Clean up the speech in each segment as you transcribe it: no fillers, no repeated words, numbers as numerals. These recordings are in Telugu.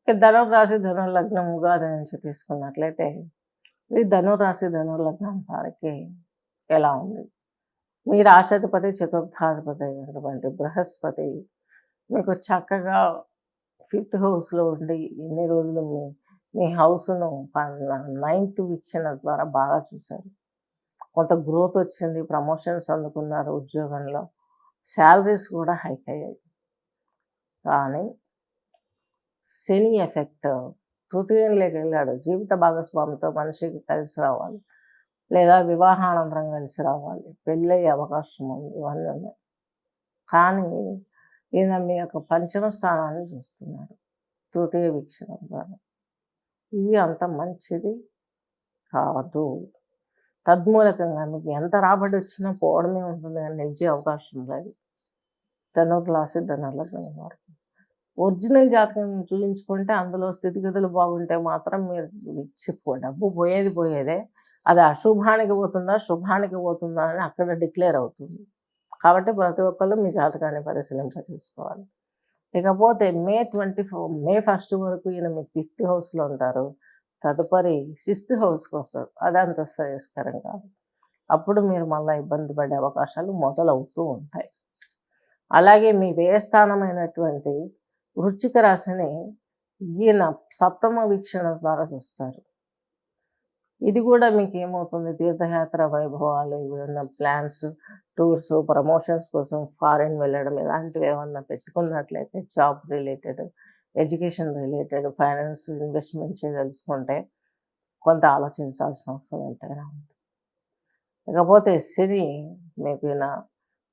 ఇక ధనుర్రాశి, ధనుర్లగ్నం ఉగాది నుంచి తీసుకున్నట్లయితే ఈ ధనుర్రాశి, ధనుర్లగ్నం వారికి ఎలా ఉంది? మీ రాశాధిపతి, చతుర్థాధిపతి అయినటువంటి బృహస్పతి మీకు చక్కగా ఫిఫ్త్ హౌస్లో ఉండి ఇన్ని రోజులు మీ మీ హౌస్ను నైన్త్ వీక్షణ ద్వారా బాగా చూశారు. కొంత గ్రోత్ వచ్చింది, ప్రమోషన్స్ అందుకున్నారు ఉద్యోగంలో, శాలరీస్ కూడా హైక్ అయ్యాయి. కానీ శని ఎఫెక్ట్ తృతీయంలోకి వెళ్ళాడు. జీవిత భాగస్వామితో మనిషికి కలిసి రావాలి, లేదా వివాహానంతరం కలిసి రావాలి, పెళ్ళయ్యే అవకాశం ఉంది, ఇవన్నీ ఉన్నాయి. కానీ ఈయన మీ యొక్క పంచమ స్థానాన్ని చూస్తున్నాడు తృతీయ వీక్షణ ద్వారా. ఇవి అంత మంచిది కాదు. తద్మూలకంగా మీకు ఎంత రాబడి వచ్చినా పోవడమే ఉంటుంది, కానీ నిలిచే అవకాశం లేదు. ధనుర్రాశి, ధనుర్లగ్నం వారికి ఒరిజినల్ జాతకం చూపించుకుంటే అందులో స్థితిగతులు బాగుంటే మాత్రం మీరు డబ్బు పోయేదే. అది అశుభానికి పోతుందా, శుభానికి పోతుందా అని అక్కడ డిక్లేర్ అవుతుంది. కాబట్టి ప్రతి ఒక్కళ్ళు మీ జాతకాన్ని పరిశీలింపజేసుకోవాలి. ఇకపోతే మే 1 వరకు ఈయన మీ 5th హౌస్లో ఉంటారు. తదుపరి 6th హౌస్కి వస్తారు. అది అంత శ్రేయస్కరం కాదు. అప్పుడు మీరు మళ్ళీ ఇబ్బంది పడే అవకాశాలు మొదలవుతూ ఉంటాయి. అలాగే మీ వ్యయస్థానమైనటువంటి వృశ్చిక రాశిని ఈయన సప్తమ వీక్షణ ద్వారా చూస్తారు. ఇది కూడా మీకు ఏమవుతుంది? తీర్థయాత్ర వైభవాలు, ఏమైనా ప్లాన్స్, టూర్స్, ప్రమోషన్స్ కోసం ఫారిన్ వెళ్ళడం ఇలాంటివి ఏమన్నా పెట్టుకున్నట్లయితే, job related, education related, finance, investment చేయదలుచుకుంటే కొంత ఆలోచించాల్సిన అవసరం ఎంతైనా ఉంది. ఇకపోతే శని మీకు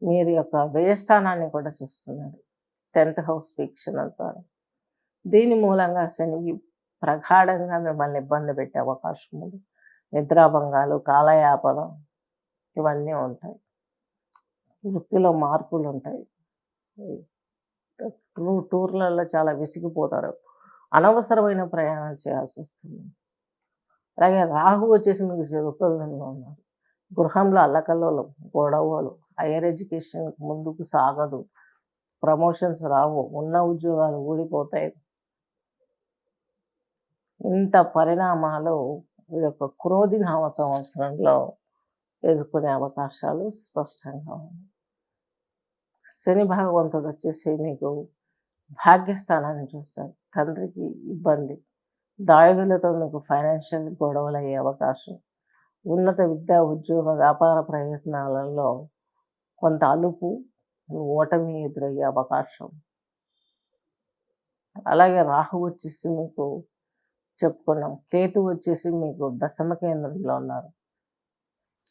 మీరు యొక్క వ్యయస్థానాన్ని కూడా చూస్తున్నాడు 10th హౌస్ వీక్షణ ద్వారా. దీని మూలంగా శని ప్రగాఢంగా మిమ్మల్ని ఇబ్బంది పెట్టే అవకాశం ఉంది. నిద్రాభంగాలు, కాలయాపన ఇవన్నీ ఉంటాయి. వృత్తిలో మార్పులు ఉంటాయి. టూర్లలో చాలా విసిగిపోతారు. అనవసరమైన ప్రయాణాలు చేయాల్సి వస్తుంది. అలాగే రాహు వచ్చేసి మీకు చతుర్థంలో ఉన్నారు. గృహంలో అల్లకల్లోలం, గొడవలు, హైయర్ ఎడ్యుకేషన్ ముందుకు సాగదు, ప్రమోషన్స్ రావు, ఉన్న ఉద్యోగాలు ఊడిపోతాయి. ఇంత పరిణామాలు ఈ యొక్క క్రోధినామ సంవత్సరంలో ఎదుర్కొనే అవకాశాలు స్పష్టంగా ఉన్నాయి. శని భగవంతుడు వచ్చేసి మీకు భాగ్యస్థానాన్ని చూస్తారు. తండ్రికి ఇబ్బంది, దాయుదులతో మీకు ఫైనాన్షియల్ గొడవలు అయ్యే అవకాశం, ఉన్నత విద్యా, ఉద్యోగ, వ్యాపార ప్రయత్నాలలో కొంత అలుపు, ఓటమి ఎదురయ్యే అవకాశం. అలాగే రాహు వచ్చేసి మీకు చెప్పుకున్నాం. కేతు వచ్చేసి మీకు దశమ కేంద్రంలో ఉన్నారు.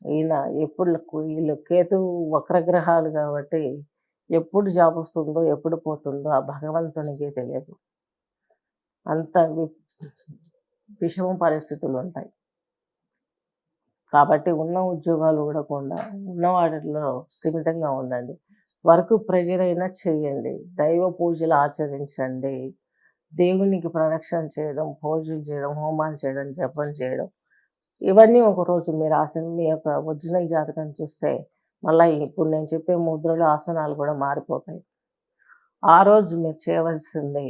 వీళ్ళు కేతు వక్రగ్రహాలు కాబట్టి ఎప్పుడు జాబ్ వస్తుందో, ఎప్పుడు పోతుందో ఆ భగవంతునికి తెలియదు. అంత విషమ పరిస్థితులు ఉంటాయి. కాబట్టి ఉన్న ఉద్యోగాలు ఊడకుండా ఉన్న వాటిలో స్థిమితంగా ఉండండి. వర్క్ ప్రెజర్ అయినా చేయండి. దైవ పూజలు ఆచరించండి. దేవునికి ప్రదక్షిణ చేయడం, పూజలు చేయడం, హోమాలు చేయడం, జపం చేయడం, ఇవన్నీ ఒకరోజు మీరు మీ యొక్క ఒరిజినల్ జాతకం చూస్తే మళ్ళీ ఇప్పుడు నేను చెప్పే ముద్రలు, ఆసనాలు కూడా మారిపోతాయి. ఆ రోజు మీరు చేయవలసింది,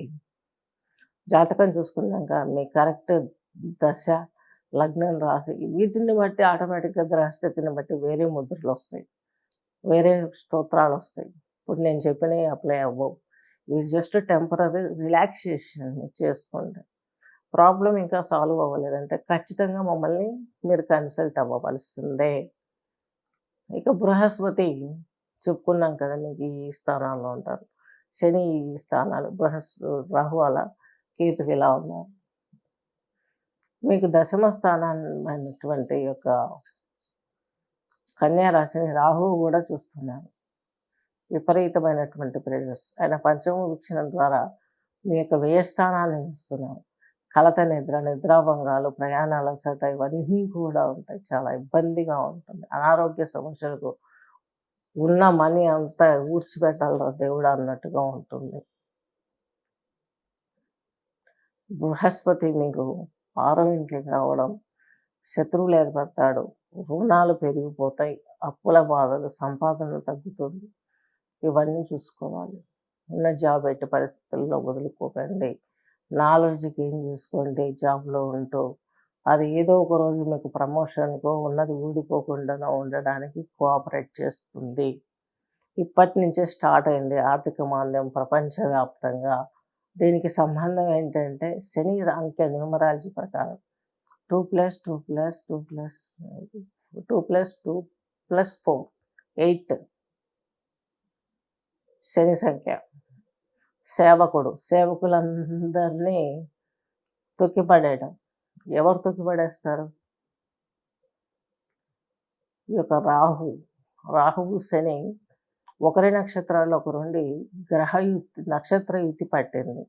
జాతకం చూసుకున్నాక మీ కరెక్ట్ దశ, లగ్నం, రాశి వీటిని బట్టి ఆటోమేటిక్గా గ్రహస్థితిని బట్టి వేరే ముద్రలు వస్తాయి, వేరే స్తోత్రాలు వస్తాయి. ఇప్పుడు నేను చెప్పినవి అప్లై అవ్వవు. ఇవి జస్ట్ టెంపరీ రిలాక్సేషన్ చేసుకోండి. ప్రాబ్లం ఇంకా సాల్వ్ అవ్వలేదంటే ఖచ్చితంగా మమ్మల్ని మీరు కన్సల్ట్ అవ్వవలసిందే. ఇక బృహస్పతి చెప్పుకున్నాం కదా, మీకు ఈ స్థానాల్లో ఉంటారు. శని ఈ స్థానాలు, రాహు అలా, కేతు ఇలా ఉన్నారు. మీకు దశమ స్థానాన్నటువంటి యొక్క కన్యా రాశిని రాహువు కూడా చూస్తున్నారు. విపరీతమైనటువంటి ప్రెజర్స్. ఆయన పంచమ వీక్షణం ద్వారా మీ యొక్క వ్యయస్థానాన్ని చూస్తున్నారు. కలత నిద్ర, నిద్రాభంగాలు, ప్రయాణాల సట ఇవన్నీ కూడా ఉంటాయి. చాలా ఇబ్బందిగా ఉంటుంది. అనారోగ్య సమస్యలకు ఉన్న మనీ అంతా ఊడ్చిపెట్టాలరా దేవుడు అన్నట్టుగా ఉంటుంది. బృహస్పతి మీకు 6వ ఇంటికి రావడం, శత్రువులు ఏర్పడతాడు, రుణాలు పెరిగిపోతాయి, అప్పుల బాధలు, సంపాదన తగ్గుతుంది. ఇవన్నీ చూసుకోవాలి. ఉన్న జాబ్ ఎట్టి పరిస్థితుల్లో వదులుకోకండి. నాలెడ్జ్ గెయిన్ చేసుకోండి జాబ్లో ఉంటూ. అది ఏదో ఒక రోజు మీకు ప్రమోషన్‌కో, ఉన్నది ఊడిపోకుండానో ఉండడానికి కోఆపరేట్ చేస్తుంది. ఇప్పటి నుంచే స్టార్ట్ అయింది ఆర్థిక మాంద్యం ప్రపంచవ్యాప్తంగా. దీనికి సంబంధం ఏంటంటే శని అంకె న్యూమరాలజీ ప్రకారం 2+2+2+2+2+4 8 శని సంఖ్య. సేవకులందరినీ తొక్కిపడేయడం. ఎవరు తొక్కిపడేస్తారు? ఈ యొక్క రాహువు శని ఒకరి నక్షత్రాల్లో ఒకరుండి నక్షత్ర యుతి పట్టింది.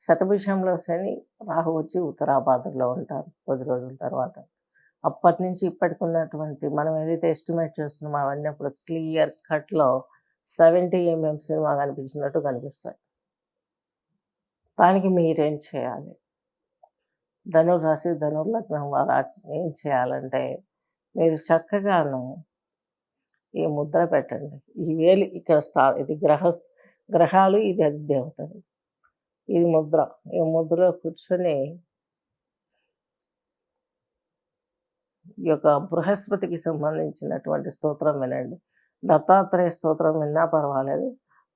శతభిషంలో శని రాహు వచ్చి ఉత్తరాభాద్రలో ఉంటారు 10 రోజుల తర్వాత. అప్పటి నుంచి ఇప్పటికి ఉన్నటువంటి మనం ఏదైతే ఎస్టిమేట్ చేస్తున్నామో అవన్నీ అప్పుడు క్లియర్ కట్లో 70 mm సినిమా కనిపించినట్టు కనిపిస్తాయి. దానికి మీరేం చేయాలి? ధనుర్రాశి ధనుర్లగ్నం వారు ఏం చేయాలంటే మీరు చక్కగాను ఈ ముద్ర పెట్టండి. ఈ వేలు ఇక్కడ ఇది గ్రహాలు, ఇది అధిదేవతలు, ఇది ముద్ర. ఈ ముద్రలో కూర్చొని ఈ యొక్క బృహస్పతికి సంబంధించినటువంటి స్తోత్రం వినండి. దత్తాత్రేయ స్తోత్రం విన్నా పర్వాలేదు,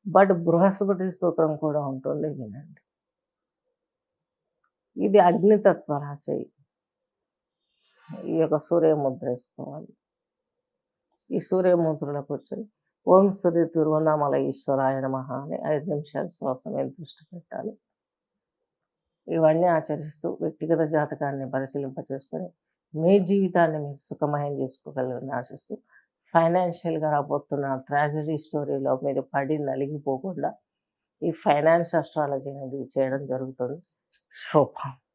బట్ బృహస్పతి స్తోత్రం కూడా ఉంటుంది, వినండి. ఇది అగ్నితత్వ రాశి. ఈ యొక్క సూర్యముద్ర వేసుకోవాలి. ఈ సూర్యముద్రలో కూర్చొని ఓం శ్రీ తిరువన్నామల ఈశ్వరాయ నమః అని 5 నిమిషాలు శ్వాస మీద దృష్టి పెట్టాలి. ఇవన్నీ ఆచరిస్తూ వ్యక్తిగత జాతకాన్ని పరిశీలింపచేసుకొని మీ జీవితాన్ని మీరు సుఖమయం చేసుకోగలరని ఆశిస్తూ, ఫైనాన్షియల్గా రాబోతున్న ట్రాజడీ స్టోరీలో మీరు పడి నలిగిపోకుండా ఈ ఫైనాన్స్ అస్ట్రాలజీ అనేది చేయడం జరుగుతుంది. శుభం.